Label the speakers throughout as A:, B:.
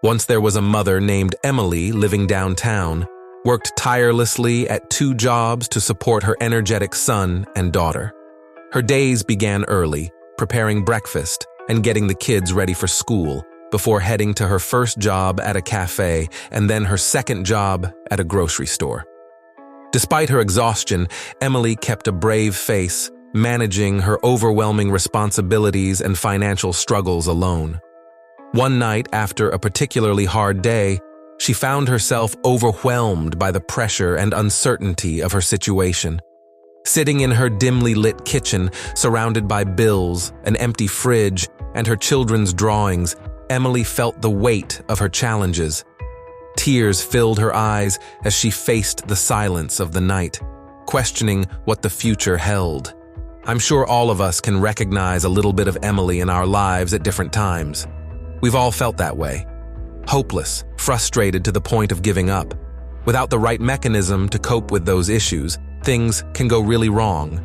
A: Once there was a mother named Emily living downtown, worked tirelessly at 2 jobs to support her energetic son and daughter. Her days began early, preparing breakfast and getting the kids ready for school, before heading to her first job at a cafe and then her second job at a grocery store. Despite her exhaustion, Emily kept a brave face, managing her overwhelming responsibilities and financial struggles alone. One night, after a particularly hard day, she found herself overwhelmed by the pressure and uncertainty of her situation. Sitting in her dimly lit kitchen, surrounded by bills, an empty fridge, and her children's drawings, Emily felt the weight of her challenges. Tears filled her eyes as she faced the silence of the night, questioning what the future held. I'm sure all of us can recognize a little bit of Emily in our lives at different times. We've all felt that way. Hopeless, frustrated to the point of giving up. Without the right mechanism to cope with those issues, things can go really wrong.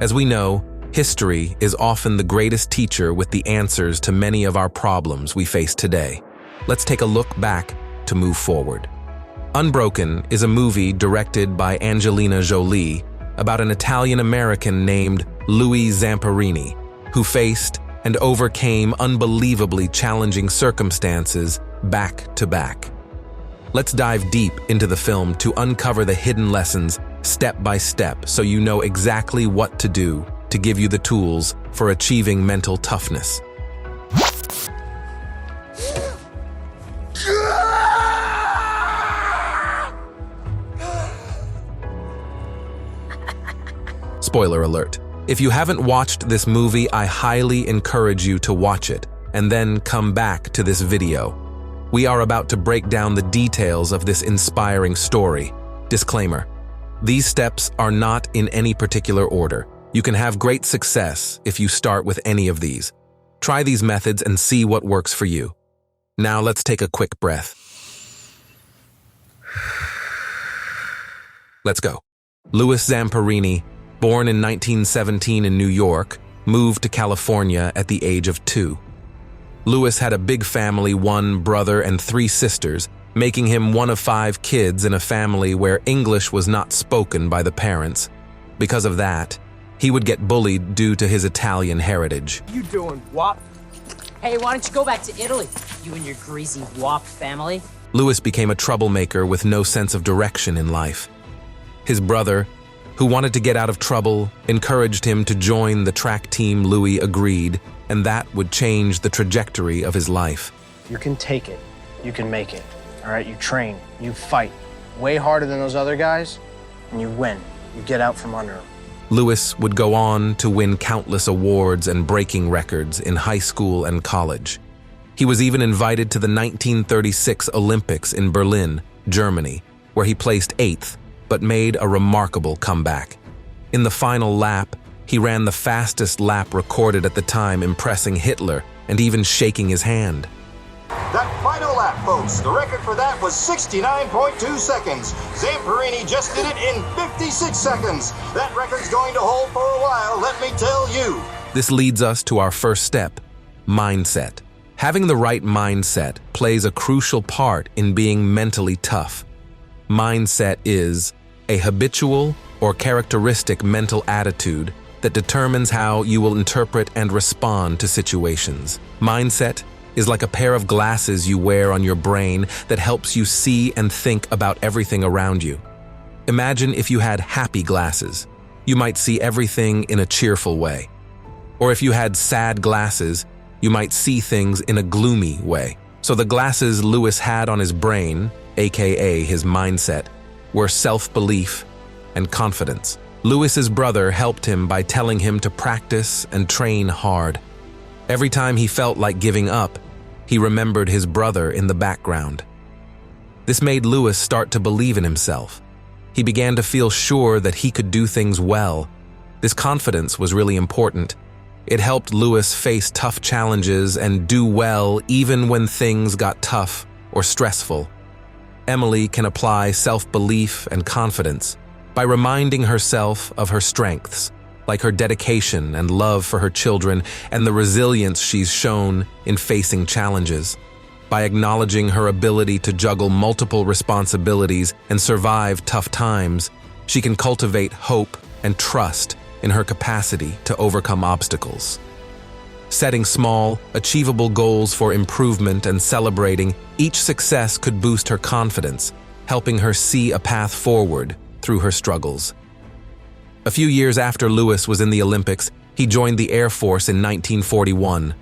A: As we know, history is often the greatest teacher with the answers to many of our problems we face today. Let's take a look back to move forward. Unbroken is a movie directed by Angelina Jolie about an Italian-American named Louis Zamperini, who faced and overcame unbelievably challenging circumstances back to back. Let's dive deep into the film to uncover the hidden lessons step by step so you know exactly what to do to give you the tools for achieving mental toughness. Spoiler alert. If you haven't watched this movie, I highly encourage you to watch it and then come back to this video. We are about to break down the details of this inspiring story. Disclaimer: these steps are not in any particular order. You can have great success if you start with any of these. Try these methods and see what works for you. Now let's take a quick breath. Let's go. Louis Zamperini, born in 1917 in New York, moved to California at the age of 2. Louis had a big family, 1 brother and 3 sisters, making him one of 5 kids in a family where English was not spoken by the parents. Because of that, he would get bullied due to his Italian heritage.
B: What you doing, Wop?
C: Hey, why don't you go back to Italy, you and your greasy Wop family?
A: Louis became a troublemaker with no sense of direction in life. His brother, who wanted to get out of trouble, encouraged him to join the track team. Louis agreed, and that would change the trajectory of his life.
B: You can take it. You can make it. All right, you train. You fight. Way harder than those other guys, and you win. You get out from under them.
A: Louis would go on to win countless awards and breaking records in high school and college. He was even invited to the 1936 Olympics in Berlin, Germany, where he placed 8th, but made a remarkable comeback. In the final lap, he ran the fastest lap recorded at the time, impressing Hitler and even shaking his hand.
D: That final lap, folks, the record for that was 69.2 seconds. Zamperini just did it in 56 seconds. That record's going to hold for a while, let me tell you.
A: This leads us to our first step, mindset. Having the right mindset plays a crucial part in being mentally tough. Mindset is a habitual or characteristic mental attitude that determines how you will interpret and respond to situations. Mindset is like a pair of glasses you wear on your brain that helps you see and think about everything around you. Imagine if you had happy glasses. You might see everything in a cheerful way. Or if you had sad glasses, you might see things in a gloomy way. So the glasses Louis had on his brain, aka his mindset, were self-belief and confidence. Louis's brother helped him by telling him to practice and train hard. Every time he felt like giving up, he remembered his brother in the background. This made Louis start to believe in himself. He began to feel sure that he could do things well. This confidence was really important. It helped Louis face tough challenges and do well even when things got tough or stressful. Emily can apply self-belief and confidence by reminding herself of her strengths, like her dedication and love for her children and the resilience she's shown in facing challenges. By acknowledging her ability to juggle multiple responsibilities and survive tough times, she can cultivate hope and trust in her capacity to overcome obstacles. Setting small, achievable goals for improvement and celebrating each success could boost her confidence, helping her see a path forward through her struggles. A few years after Lewis was in the Olympics, he joined the Air Force in 1941.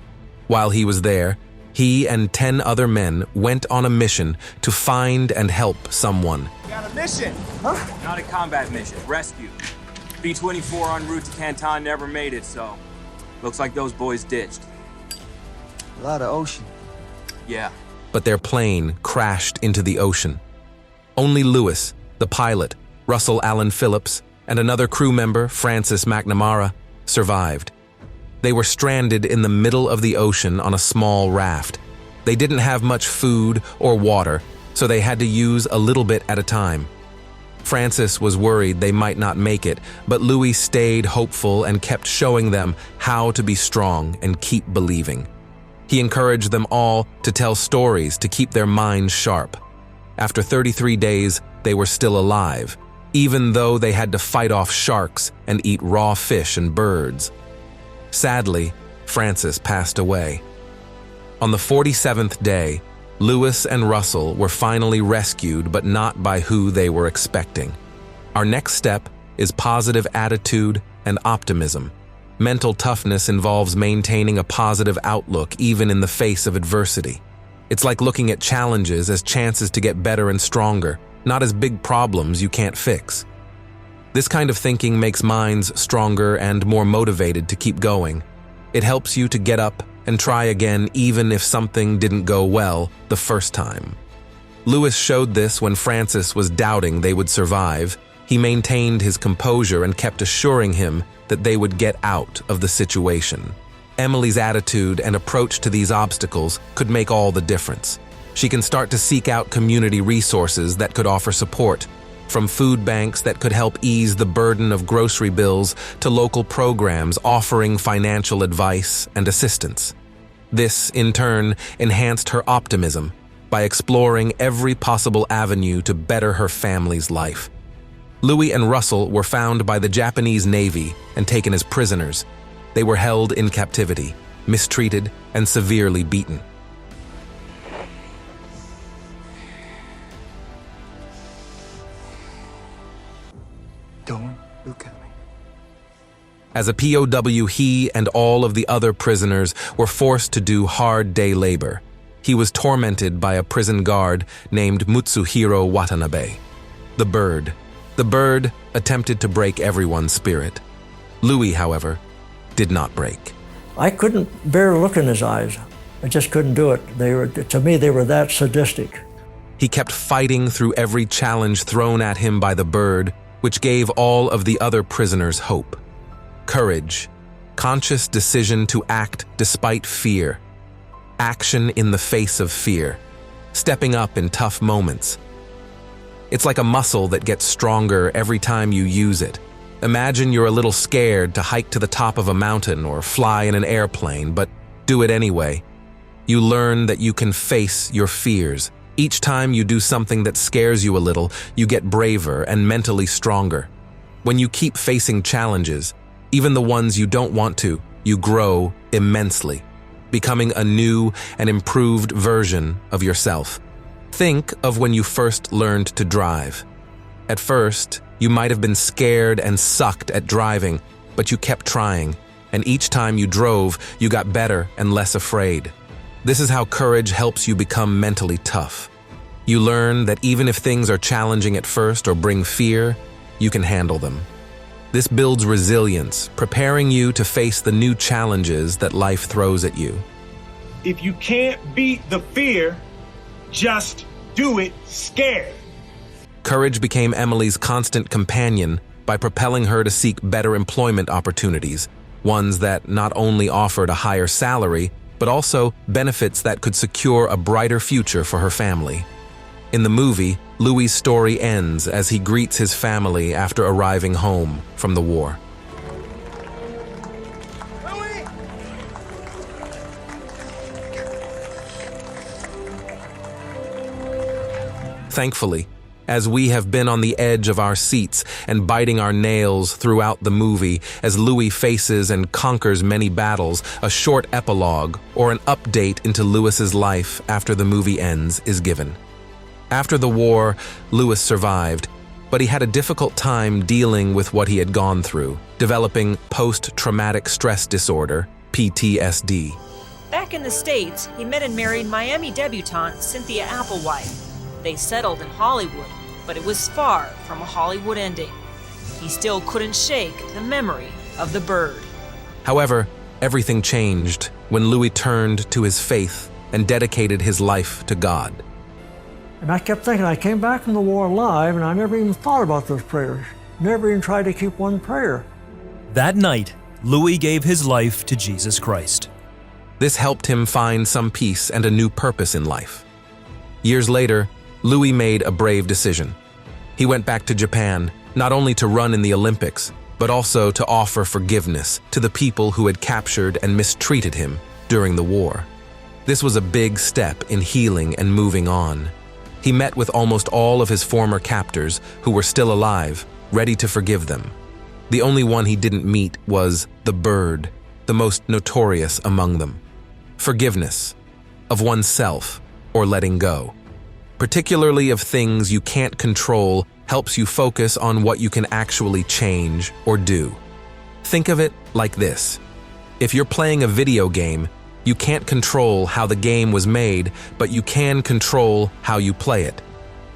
A: While he was there, he and 10 other men went on a mission to find and help someone.
E: Got a mission? Huh? Not a combat mission, rescue. B-24 en route to Canton never made it, so looks like those boys ditched.
F: A lot of ocean.
E: Yeah.
A: But their plane crashed into the ocean. Only Lewis, the pilot, Russell Allen Phillips, and another crew member, Francis McNamara, survived. They were stranded in the middle of the ocean on a small raft. They didn't have much food or water, so they had to use a little bit at a time. Francis was worried they might not make it, but Louis stayed hopeful and kept showing them how to be strong and keep believing. He encouraged them all to tell stories to keep their minds sharp. After 33 days, they were still alive, even though they had to fight off sharks and eat raw fish and birds. Sadly, Francis passed away. On the 47th day, Lewis and Russell were finally rescued, but not by who they were expecting. Our next step is positive attitude and optimism. Mental toughness involves maintaining a positive outlook even in the face of adversity. It's like looking at challenges as chances to get better and stronger, not as big problems you can't fix. This kind of thinking makes minds stronger and more motivated to keep going. It helps you to get up and try again even if something didn't go well the first time. Lewis showed this when Francis was doubting they would survive. He maintained his composure and kept assuring him that they would get out of the situation. Emily's attitude and approach to these obstacles could make all the difference. She can start to seek out community resources that could offer support, from food banks that could help ease the burden of grocery bills to local programs offering financial advice and assistance. This, in turn, enhanced her optimism by exploring every possible avenue to better her family's life. Louis and Russell were found by the Japanese Navy and taken as prisoners. They were held in captivity, mistreated, and severely beaten.
F: Don't look at me.
A: As a POW, he and all of the other prisoners were forced to do hard day labor. He was tormented by a prison guard named Mutsuhiro Watanabe. The bird attempted to break everyone's spirit. Louis, however, did not break.
G: I couldn't bear to look in his eyes. I just couldn't do it. To me, they were that sadistic.
A: He kept fighting through every challenge thrown at him by the bird, which gave all of the other prisoners hope. Courage, conscious decision to act despite fear, action in the face of fear, stepping up in tough moments. It's like a muscle that gets stronger every time you use it. Imagine you're a little scared to hike to the top of a mountain or fly in an airplane, but do it anyway. You learn that you can face your fears. Each time you do something that scares you a little, you get braver and mentally stronger. When you keep facing challenges, even the ones you don't want to, you grow immensely, becoming a new and improved version of yourself. Think of when you first learned to drive. At first, you might have been scared and sucked at driving, but you kept trying, and each time you drove, you got better and less afraid. This is how courage helps you become mentally tough. You learn that even if things are challenging at first or bring fear, you can handle them. This builds resilience, preparing you to face the new challenges that life throws at you.
H: If you can't beat the fear, just do it scared.
A: Courage became Emily's constant companion by propelling her to seek better employment opportunities, ones that not only offered a higher salary, but also benefits that could secure a brighter future for her family. In the movie, Louis' story ends as he greets his family after arriving home from the war. Thankfully, as we have been on the edge of our seats and biting our nails throughout the movie as Louis faces and conquers many battles, a short epilogue or an update into Louis's life after the movie ends is given. After the war, Louis survived, but he had a difficult time dealing with what he had gone through, developing post-traumatic stress disorder, PTSD.
I: Back in the States, he met and married Miami debutante Cynthia Applewhite. They settled in Hollywood, but it was far from a Hollywood ending. He still couldn't shake the memory of the bird.
A: However, everything changed when Louis turned to his faith and dedicated his life to God.
G: And I kept thinking, I came back from the war alive, and I never even thought about those prayers. Never even tried to keep one prayer.
J: That night, Louis gave his life to Jesus Christ.
A: This helped him find some peace and a new purpose in life. Years later, Louis made a brave decision. He went back to Japan, not only to run in the Olympics, but also to offer forgiveness to the people who had captured and mistreated him during the war. This was a big step in healing and moving on. He met with almost all of his former captors who were still alive, ready to forgive them. The only one he didn't meet was the bird, the most notorious among them. Forgiveness of oneself or letting go, particularly of things you can't control, helps you focus on what you can actually change or do. Think of it like this. If you're playing a video game, you can't control how the game was made, but you can control how you play it.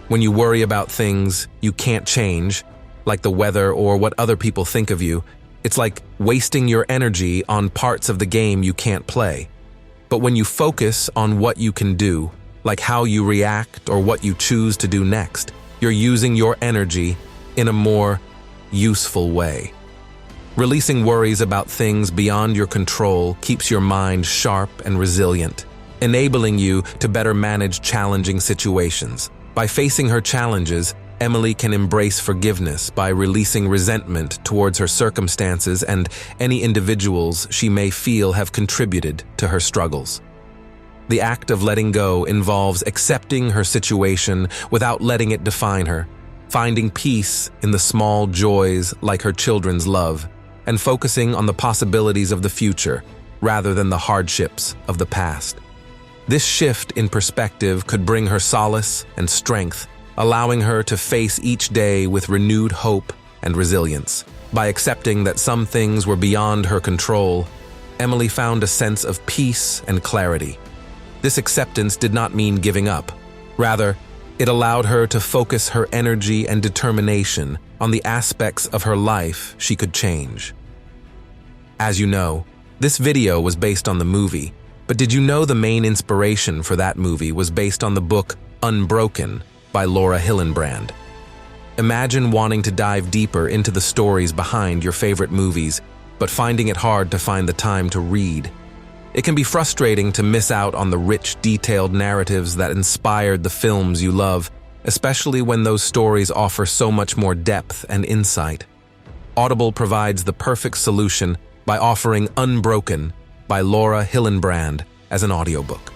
A: When you worry about things you can't change, like the weather or what other people think of you, it's like wasting your energy on parts of the game you can't play. But when you focus on what you can do, like how you react or what you choose to do next, you're using your energy in a more useful way. Releasing worries about things beyond your control keeps your mind sharp and resilient, enabling you to better manage challenging situations. By facing her challenges, Emily can embrace forgiveness by releasing resentment towards her circumstances and any individuals she may feel have contributed to her struggles. The act of letting go involves accepting her situation without letting it define her, finding peace in the small joys like her children's love, and focusing on the possibilities of the future rather than the hardships of the past. This shift in perspective could bring her solace and strength, allowing her to face each day with renewed hope and resilience. By accepting that some things were beyond her control, Emily found a sense of peace and clarity. This acceptance did not mean giving up. Rather, it allowed her to focus her energy and determination on the aspects of her life she could change. As you know, this video was based on the movie, but did you know the main inspiration for that movie was based on the book Unbroken by Laura Hillenbrand? Imagine wanting to dive deeper into the stories behind your favorite movies, but finding it hard to find the time to read. It can be frustrating to miss out on the rich, detailed narratives that inspired the films you love, especially when those stories offer so much more depth and insight. Audible provides the perfect solution by offering Unbroken by Laura Hillenbrand as an audiobook.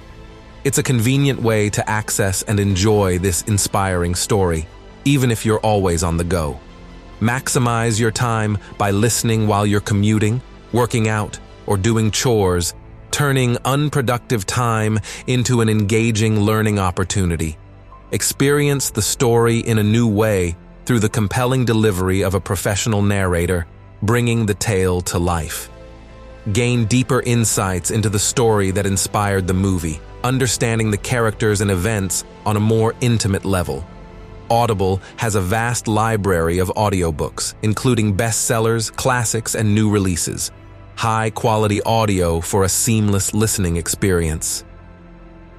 A: It's a convenient way to access and enjoy this inspiring story, even if you're always on the go. Maximize your time by listening while you're commuting, working out, or doing chores, turning unproductive time into an engaging learning opportunity. Experience the story in a new way through the compelling delivery of a professional narrator, bringing the tale to life. Gain deeper insights into the story that inspired the movie, understanding the characters and events on a more intimate level. Audible has a vast library of audiobooks, including bestsellers, classics, and new releases. High-quality audio for a seamless listening experience.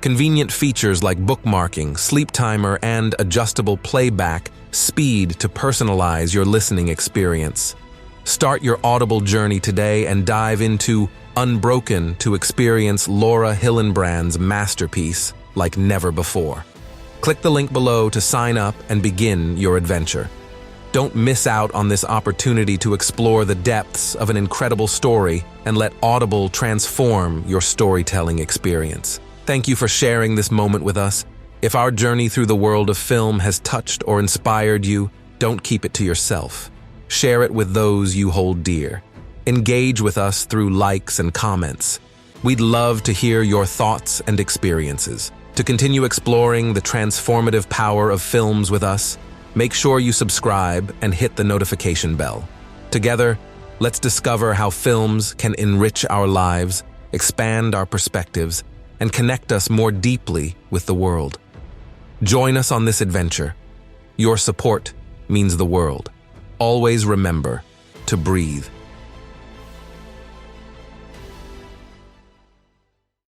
A: Convenient features like bookmarking, sleep timer, and adjustable playback speed to personalize your listening experience. Start your Audible journey today and dive into Unbroken to experience Laura Hillenbrand's masterpiece like never before. Click the link below to sign up and begin your adventure. Don't miss out on this opportunity to explore the depths of an incredible story and let Audible transform your storytelling experience. Thank you for sharing this moment with us. If our journey through the world of film has touched or inspired you, don't keep it to yourself. Share it with those you hold dear. Engage with us through likes and comments. We'd love to hear your thoughts and experiences. To continue exploring the transformative power of films with us, make sure you subscribe and hit the notification bell. Together, let's discover how films can enrich our lives, expand our perspectives, and connect us more deeply with the world. Join us on this adventure. Your support means the world. Always remember to breathe.